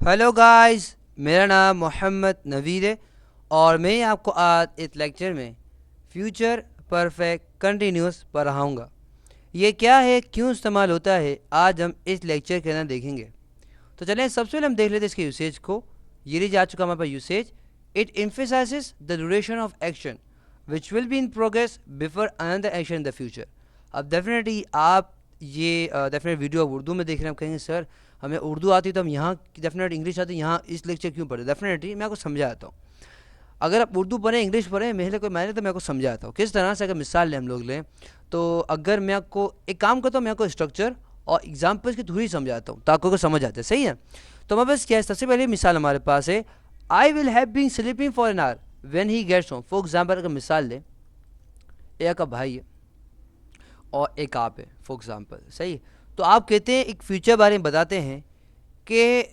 Hello guys, मेरा नाम मोहम्मद नवीद है और मैं आपको आज इस लेक्चर में फ्यूचर परफेक्ट कंटिन्यूस पढ़ाऊँगा। ये क्या है, क्यों इस्तेमाल होता है, आज हम इस लेक्चर के अंदर देखेंगे। तो चलें सबसे पहले हम देख लेते हैं इसके यूसेज को। ये रही जा चुका हमारे पास usage. It emphasizes the duration of action which will be in progress before another action in the future. अब डेफिनेटली आप ये डेफिनेट वीडियो उर्दू में देख रहे हैं, आप कहेंगे सर हमें उर्दू आती तो हम यहाँ डेफिनेट इंग्लिश आती, यहाँ इस लेक्चर क्यों पढ़े। डेफिनेटली मैं आपको समझाता हूँ। अगर आप उर्दू पढ़ें इंग्लिश पढ़ें मेरे कोई मैंने तो मैं आपको समझाता हूँ किस तरह से। अगर मिसाल लें हम लोग लें तो अगर मैं आपको एक काम करता हूँ, मैं आपको स्ट्रक्चर और एग्जाम्पल्स के थ्रू ही समझाता हूँ ताकि आपको समझ आते। सही है। तो हमारे पास क्या है, सबसे पहले मिसाल हमारे पास है I will have been sleeping for an hour when he gets home. For example अगर मिसाल लें, एक का भाई है और एक आप है फॉर एग्जाम्पल। सही। तो आप कहते हैं एक फ्यूचर बारे में बताते हैं कि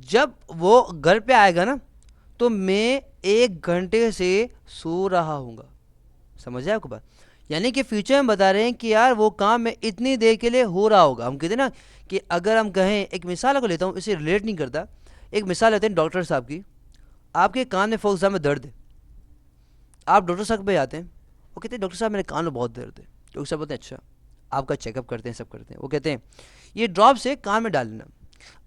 जब वो घर पे आएगा ना तो मैं 1 घंटे से सो रहा हूँगा। समझ आए आपको बात। यानी कि फ्यूचर में बता रहे हैं कि यार वो काम मैं इतनी देर के लिए हो रहा होगा। हम कहते हैं ना कि अगर हम कहें, एक मिसाल को लेता हूँ, इसे रिलेट नहीं करता, एक मिसाल लेते हैं डॉक्टर साहब की। आपके कान में फॉर एग्जाम्पल दर्द है, आप डॉक्टर साहब पे जाते हैं, वो कहते हैं डॉक्टर साहब मेरे कान में बहुत दर्द है। डॉक्टर साहब बोलते हैं अच्छा, आपका चेकअप करते हैं, सब करते हैं। वो कहते हैं ये ड्रॉप से कान में डाल लेना।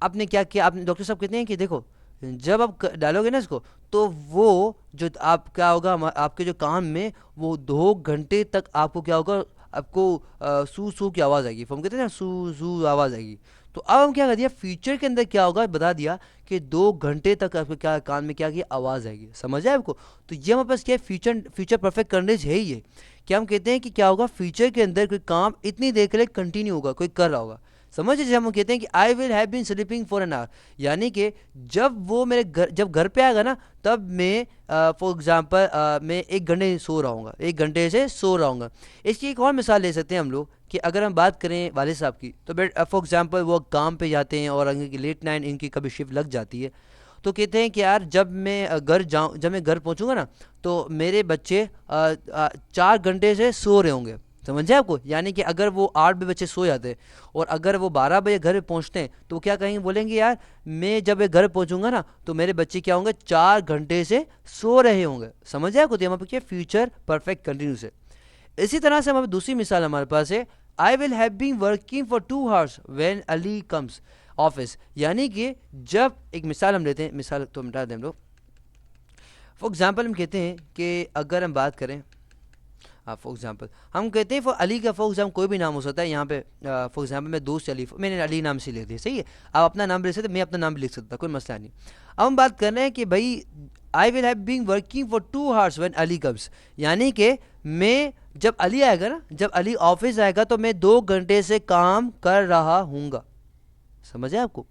आपने क्या किया, आपने डॉक्टर साहब कहते हैं कि देखो जब आप डालोगे ना इसको तो वो जो आप क्या होगा आपके जो कान में वो 2 घंटे तक आपको क्या होगा, आपको सू सू की आवाज़ आएगी। हम कहते हैं ना सू सू आवाज़ आएगी। तो अब हम क्या कर दिया, फ्यूचर के अंदर क्या होगा बता दिया कि 2 घंटे तक आपके क्या कान में क्या की आवाज़ आएगी। समझ आए आपको। तो ये हमारे पास क्या है, फ्यूचर फ्यूचर परफेक्ट करनेज है ही है। क्या हम कहते हैं कि क्या होगा, फ्यूचर के अंदर कोई काम इतनी देर के लिए कंटिन्यू होगा, कोई कर रहा होगा। समझ, जैसे हम कहते हैं कि I will have been sleeping for an hour, यानी कि जब वो मेरे घर जब घर पे आएगा ना तब मैं फॉर एग्जांपल मैं 1 घंटे सो रहा हूँ, 1 घंटे से सो रहा हूँ। इसकी एक और मिसाल ले सकते हैं हम लोग कि अगर हम बात करें वाले साहब की, तो फॉर एग्जांपल वो काम पे जाते हैं और अगर लेट नाइट इनकी कभी शिफ्ट लग जाती है, तो कहते हैं कि यार जब मैं जब मैं घर पहुंचूंगा ना तो मेरे बच्चे 4 घंटे से सो रहे होंगे। समझे आपको। यानी कि अगर वो 8 बजे बच्चे सो जाते हैं और अगर वो 12 बजे घर पहुंचते हैं तो क्या कहेंगे, बोलेंगे यार मैं जब घर पहुंचूंगा ना तो मेरे बच्चे क्या होंगे, 4 घंटे से सो रहे होंगे। समझे आपको। तो यहाँ पर क्या फ्यूचर परफेक्ट कंटिन्यूस है। इसी तरह से हमारे दूसरी मिसाल हमारे पास है I will have been working for 2 hours when Ali comes office. यानी कि जब एक मिसाल हम लेते हैं, मिसाल तो मिटा दें हम लोग। फॉर एग्जाम्पल हम कहते हैं कि अगर हम बात करें, फॉर एग्जाम्पल हम कहते हैं फॉर अली का, फॉर एग्जाम्पल कोई भी नाम हो सकता है। यहाँ पे फॉर एग्जाम्पल मैं दोस्त अली, मैंने अली नाम से लिख दिया। सही है। आप अपना नाम लिख सकते, मैं अपना नाम भी लिख सकता, कोई मसला नहीं। अब हम बात कर रहे हैं कि भाई I will have been working for 2 hours when Ali comes. यानी कि मैं जब अली आएगा ना, जब अली ऑफिस आएगा तो मैं 2 घंटे से काम कर रहा हूँगा। समझे आपको।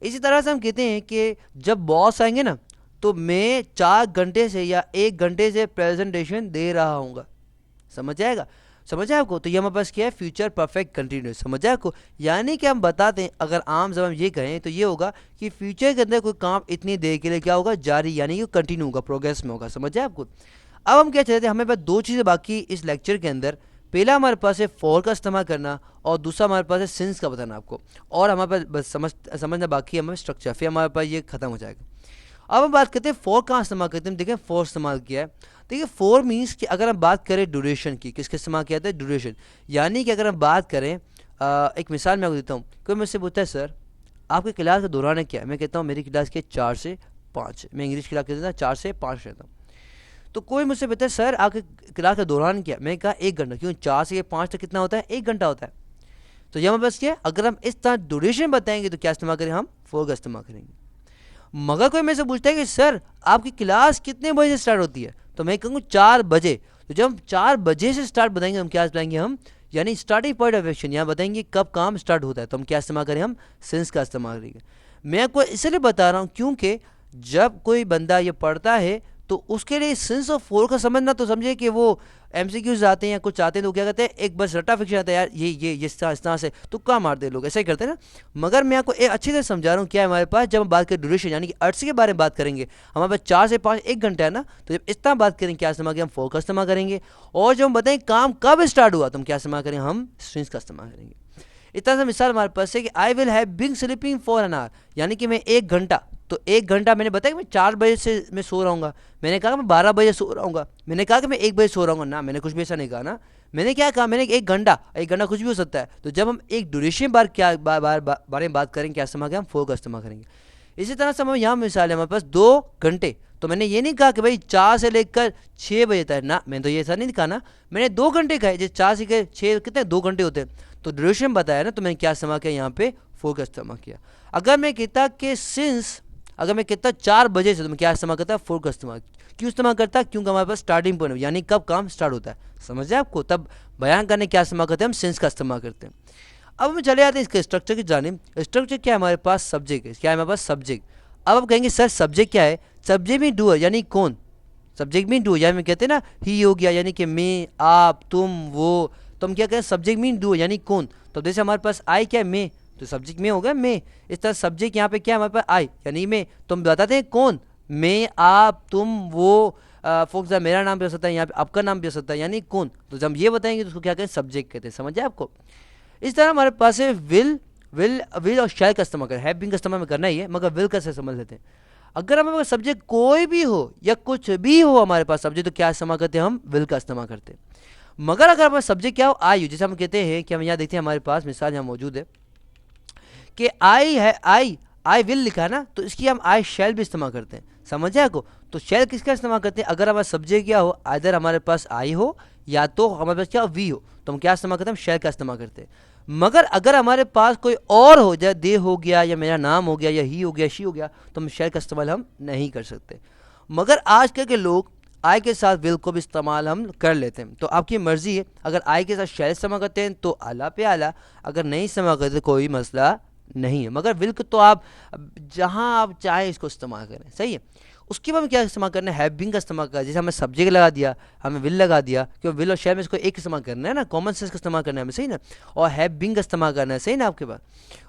इसी तरह से हम कहते हैं कि जब बॉस आएंगे ना तो मैं 4 घंटे से या 1 घंटे से प्रेजेंटेशन दे रहा हूँगा। समझ आएगा, समझ आए आपको। तो ये हमारे पास क्या है, फ्यूचर परफेक्ट कंटिन्यूस। समझ आए आपको। यानी कि हम बताते हैं, अगर आम जब हम ये कहें तो ये होगा कि फ्यूचर के अंदर कोई काम इतनी देर के लिए क्या होगा, जारी, यानी कि कंटिन्यू होगा, प्रोग्रेस में होगा। समझ आए आपको। अब हम क्या चाहते हैं, हमें पास 2 चीज़ें बाकी इस लेक्चर के अंदर। पहला हमारे पास है फॉर का इस्तेमाल करना और दूसरा हमारे पास है सिंस का बताना आपको। और हमारे पास बस समझना बाकी है हमें स्ट्रक्चर, फिर हमारे पास ये खत्म हो जाएगा। अब हम बात करते हैं फॉर कहाँ इस्तेमाल करते हैं। देखें फॉर इस्तेमाल किया है। देखिए फॉर मीन्स कि अगर हम बात करें ड्यूरेशन की, किसके इस्तेमाल किया जाता है, ड्यूरेशन। यानी कि अगर हम बात करें एक मिसाल मैं आपको देता हूँ। कोई मुझसे पूछता है सर आपके क्लास का दौरान है क्या, मैं कहता हूँ मेरी क्लास के 4 से 5। मैं इंग्लिश क्लास कहता हूँ 4 से 5 रहता हूँ। तो कोई मुझसे पूछता है सर आपके क्लास का दौरान क्या, मैं कहा 1 घंटा। क्यों, 4 से 5 तक कितना होता है, 1 घंटा होता है। तो यहाँ बस क्या है, अगर हम इस तरह ड्यूरेशन बताएंगे तो क्या इस्तेमाल करें, हम फॉर का इस्तेमाल करेंगे। मगर कोई मेरे से पूछता है कि सर आपकी क्लास कितने बजे से स्टार्ट होती है, तो मैं कहूँगा 4 बजे। तो जब हम 4 बजे से स्टार्ट बताएंगे, हम क्या बताएंगे, हम यानी स्टार्टिंग पॉइंट ऑफ एक्शन, यहाँ बताएंगे कब काम स्टार्ट होता है। तो हम क्या इस्तेमाल करें, हम सेंस का इस्तेमाल करेंगे। मैं आपको इसलिए बता रहा हूँ क्योंकि जब कोई बंदा ये पढ़ता है तो उसके लिए सेंस ऑफ फोर का समझना, तो समझे कि वो एमसीक्यूज आते हैं या कुछ आते हैं तो क्या कहते हैं, एक बस रट्टा फिक्शन आता है यार ये इस तरह से तुक्का मारते हैं लोग, ऐसा ही करते हैं ना। मगर मैं आपको एक अच्छी तरह समझा रहा हूँ क्या है हमारे पास। जब हम बात करें ड्यूरेशन यानी कि अर्ट्स के बारे में बात करेंगे, हमारे पास 4 से 5 1 घंटा है ना, तो जब इस तरह बात करेंगे क्या इस्तेमाल करें, हम फोर का इस्तेमाल करेंगे। और जब हम बताएं काम कब स्टार्ट हुआ तो हम क्या इस्तेमाल करें, हम स्ट्रिंग्स का इस्तेमाल करेंगे। इतना सा मिसाल हमारे पास है कि I will have been sleeping for an hour, यानी कि मैं 1 घंटा, तो 1 घंटा मैंने बताया कि मैं 4 बजे से मैं सो रहा हूँ, मैंने कहा कि मैं 12 बजे सो रहा हूँ, मैंने कहा कि मैं 1 बजे सो रहा हूँ ना, मैंने कुछ भी ऐसा नहीं कहा ना। मैंने क्या कहा, मैंने 1 घंटा कुछ भी हो सकता है। तो जब हम एक ड्यूरेशन बारे में बात करेंगे क्या इस्तेमाल करें, हम फोर का इस्तेमाल करेंगे। इसी तरह से हम यहाँ मिसाल है हमारे पास 2 घंटे, तो मैंने ये नहीं कहा कि भाई 4 से लेकर 6 बजे तक ना, मैंने तो ये ऐसा नहीं कहा ना, मैंने 2 घंटे कहा। जैसे 4 से लेकर 6 कितने 2 घंटे होते हैं, तो ड्यूरेशन बताया ना, तो मैंने क्या इस्तेमाल किया यहाँ पे, फोर का इस्तेमाल किया। अगर मैं कहता कि सिंस, अगर मैं कहता 4 बजे से, तो मैं क्या इस्तेमाल करता, फोर का इस्तेमाल। क्यों इस्तेमाल करता, क्योंकि हमारे पास स्टार्टिंग पॉइंट यानी कब काम स्टार्ट होता है, समझ आए आपको, तब बयान करने क्या इस्तेमाल करते हैं, हम सिंस का इस्तेमाल करते हैं। अब हम चले जाते हैं इसके स्ट्रक्चर की जानिब। स्ट्रक्चर क्या है हमारे पास, सब्जेक्ट है, क्या है हमारे पास, सब्जेक्ट। अब आप कहेंगे सर सब्जेक्ट क्या है, सब्जेक्ट में डूअर यानी कौन, सब्जेक्ट में डूअर, यानी कहते हैं ना ही हो गया, यानी कि मैं, आप, तुम, वो, तो हम क्या कहें, सब्जेक्ट में डूअर यानी कौन। तो जैसे हमारे पास आई क्या है, मैं, तो सब्जेक्ट में होगा मैं। इस तरह सब्जेक्ट यहाँ पे क्या है हमारे पास, आई यानी मैं, तो हम बताते हैं कौन, मैं, आप, तुम, वो। फॉर एग्जाम्पल मेरा नाम भी हो सकता है, यहाँ पे आपका नाम भी हो सकता है, यानी कौन। तो जब हम ये बताएंगे तो उसको क्या कहें, सब्जेक्ट कहते हैं, समझ आए आपको। इस तरह हमारे पास है विल और शैल का इस्तेमाल करें, हैव बीन का इस्तेमाल में करना ही है, मगर विल का से समझ लेते हैं। अगर हमारे पास सब्जेक्ट कोई भी हो या कुछ भी हो हमारे पास सब्जेक्ट, तो क्या इस्तेमाल करते हैं, हम विल का इस्तेमाल करते हैं। मगर अगर हमारा सब्जेक्ट क्या हो, आई हो, जैसे हम कहते हैं कि हम यहाँ देखते हैं हमारे पास मिसाल यहाँ मौजूद है कि आई है, आई विल लिखा है ना, तो इसकी हम आई शैल भी इस्तेमाल करते हैं, समझ आए को। तो शैल किसका इस्तेमाल करते हैं, अगर हमारा सब्जेक्ट क्या हो, इधर हमारे पास आई हो या तो हमारे पास क्या हो, वी हो, तो हम क्या इस्तेमाल करते हैं, हम शैल का इस्तेमाल करते हैं। मगर अगर हमारे पास कोई और हो जाए, दे हो गया या मेरा नाम हो गया या ही हो गया, शी हो गया, तो हम शैल का इस्तेमाल हम नहीं कर सकते। मगर आजकल के लोग आई के साथ विल को भी इस्तेमाल हम कर लेते हैं, तो आपकी मर्जी है। अगर आई के साथ शैल इस्तेमाल करते हैं तो आला पे आला, अगर नहीं इस्तेमाल करते तो कोई मसला नहीं है। मगर विल को तो आप जहां आप चाहें इसको इस्तेमाल करें, सही है। उसके बाद में क्या इस्तेमाल करना है, हैव बीन का इस्तेमाल करना है। जैसे हमें सब्जेक्ट लगा दिया, हमें विल लगा दिया, क्योंकि विल और शैल में इसको एक इस्तेमाल करना है ना, कॉमन सेंस का इस्तेमाल करना है हमें, सही ना। और हैव बीन का इस्तेमाल करना है, सही ना आपके पास।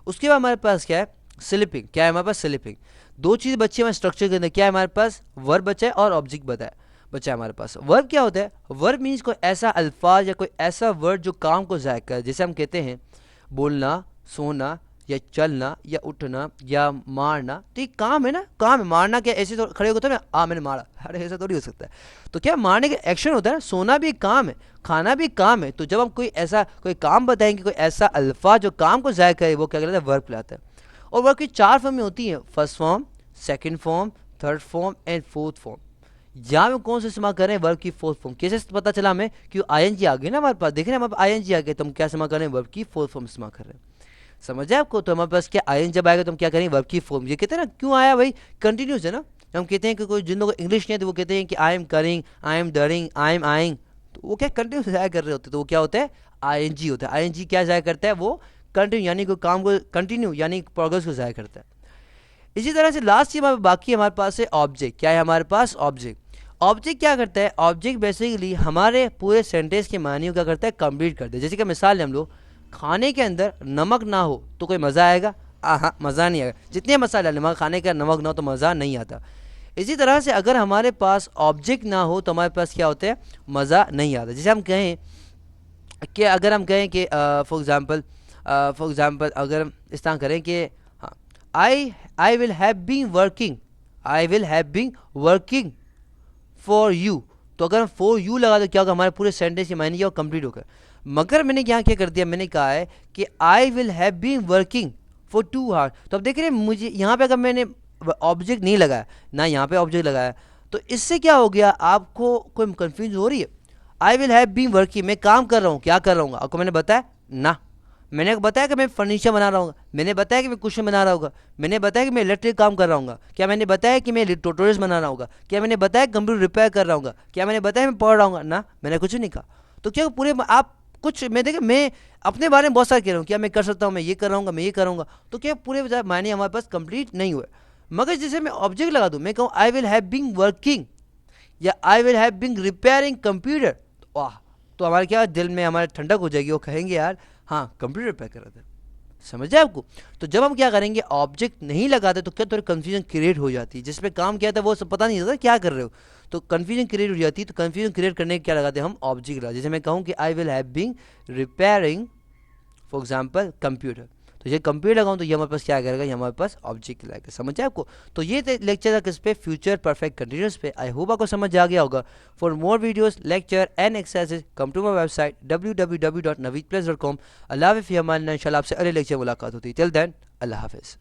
उसके बाद हमारे पास क्या है, स्लीपिंग। क्या है हमारे पास, स्लीपिंग। दो चीज़ बच्चे हमारे स्ट्रक्चर के अंदर, क्या है हमारे पास, वर्ब बचा है और ऑब्जेक्ट बचा है हमारे पास। वर्ब क्या होता है, वर्ब मीन्स कोई ऐसा अल्फाज या कोई ऐसा वर्ड जो काम को ज़ाहिर करे। जैसे हम कहते हैं बोलना, सोना या चलना या उठना या मारना, तो ये काम है ना, काम है। मारना क्या ऐसे तो खड़े होते हैं ना, मैंने मारा, अरे ऐसा थोड़ी हो सकता है। तो क्या मारने का एक्शन होता है ना, सोना भी काम है, खाना भी काम है। तो जब हम कोई ऐसा कोई काम बताएंगे, कोई ऐसा अल्फाज जो काम को ज़ाहिर करे, वो क्या कहलाता है, वर्ब कहलाता है। और वर्ब की 4 फॉर्म में होती है, first form, second form, third form and fourth form. यहाँ में कौन से इस्तेमाल कर रहे हैं, वर्ब की फोर्थ फॉर्म। कैसे पता चला हमें, क्यों ING आ गई ना हमारे पास, देख रहे हैं हमारे पास ING आ गए, तो हम क्या इस्तेमाल कर रहे हैं, वर्ब की फोर्थ फॉर्म इस्तेमाल कर रहे हैं, समझ आए आपको। तो हमारे पास क्या ING जब आएगा तो हम क्या करेंगे, वर्ब की फॉर्म। ये कहते हैं ना, क्यों आया भाई, कंटिन्यूस है ना। हम कहते हैं कि कोई जिन लोगों को इंग्लिश नहीं है तो वो कहते हैं कि आई एम करिंग, आई एम डरिंग, आई एम आइंग, तो वो क्या कंटिन्यूस जाया कर रहे होते हैं, तो वो क्या होता है, ING होता है। ING क्या जाया करता है, वो कंटिन्यू यानी कोई काम को कंटिन्यू यानी प्रोग्रेस को जाया करता है। इसी तरह से लास्ट चीज बाकी हमारे पास है ऑब्जेक्ट। क्या है हमारे पास, ऑब्जेक्ट। ऑब्जेक्ट क्या करता है, ऑब्जेक्ट बेसिकली हमारे पूरे सेंटेंस के मानी को क्या करता है, कंप्लीट करता है। जैसे कि मिसाल है, हम लोग खाने के अंदर नमक ना हो तो कोई मज़ा आएगा, हाँ मज़ा नहीं आएगा। जितने मसाले नमक, खाने का नमक ना हो तो मज़ा नहीं आता। इसी तरह से अगर हमारे पास ऑब्जेक्ट ना हो तो हमारे पास क्या होता है, मज़ा नहीं आता। जैसे हम कहें कि अगर हम कहें कि फॉर एग्ज़ाम्पल अगर हम इस तरह करें कि हाँ, I will have been working, I will have been working for you, तो अगर हम फॉर यू लगा तो क्या होगा, हमारे पूरे सेंटेंस के मायने क्या कंप्लीट होगा। मगर मैंने यहाँ क्या कर दिया, मैंने कहा है कि I will have been working for 2 hours, तो अब देख रहे हैं मुझे यहाँ पे अगर मैंने ऑब्जेक्ट नहीं लगाया ना, यहाँ पे ऑब्जेक्ट लगाया, तो इससे क्या हो गया, आपको कोई कंफ्यूज हो रही है। I will have been working, मैं काम कर रहा हूँ, क्या कर रहा हूँ, आपको मैंने बताया ना। मैंने बताया कि मैं फर्नीचर बना रहा हूँ, मैंने बताया कि मैं कुशन बना रहा हूँ, मैंने बताया कि मैं इलेक्ट्रिक काम कर रहा हूँ, क्या मैंने बताया कि मैं ट्यूटोरियल्स बना रहा हूँ, क्या मैंने बताया कंप्यूटर रिपेयर कर रहा हूँ, क्या मैंने बताया मैं पढ़ रहा हूँ ना, मैंने कुछ नहीं कहा। तो क्या पूरे आप कुछ मैं देखें, मैं अपने बारे में बहुत सारा कह रहा हूँ, क्या मैं कर सकता हूँ, मैं ये कर रहा हूँ, मैं ये करूँगा, तो क्या पूरे मायने हमारे पास कंप्लीट नहीं हुए। मगर जैसे मैं ऑब्जेक्ट लगा दूँ, मैं कहूँ I will have been working या I will have been repairing computer, वाह, तो हमारे क्या दिल में हमारे ठंडक हो जाएगी, वो कहेंगे यार हाँ कंप्यूटर रिपेयर कर रहे थे, समझे आपको। तो जब हम क्या करेंगे, ऑब्जेक्ट नहीं लगाते तो क्या थोड़ी कंफ्यूजन क्रिएट हो जाती है, जिसमें काम किया था वो सब पता नहीं चलता क्या कर रहे हो, तो कंफ्यूजन क्रिएट हो जाती है। तो कंफ्यूजन क्रिएट करने के क्या लगाते हैं हम, ऑब्जेक्ट लगाते हैं। जैसे मैं कहूँ कि I will have been repairing for example computer, तो ये कंप्यूटर लगाऊँ तो ये हमारे पास क्या करेगा, ये हमारे पास ऑब्जेक्ट लाएगा। समझ आए आपको? तो ये लेक्चर था किस पे, फ्यूचर परफेक्ट कंटिन्यूस पे। आई होप आपको समझ आ गया होगा। For more videos, lecture and exercises come to my website www.naveedplus.com। अल्लाह हाफ़िज़। इंशाल्लाह आपसे अगले लेक्चर मुलाकात होती है। टिल देन अल्लाह हाफ़िज़।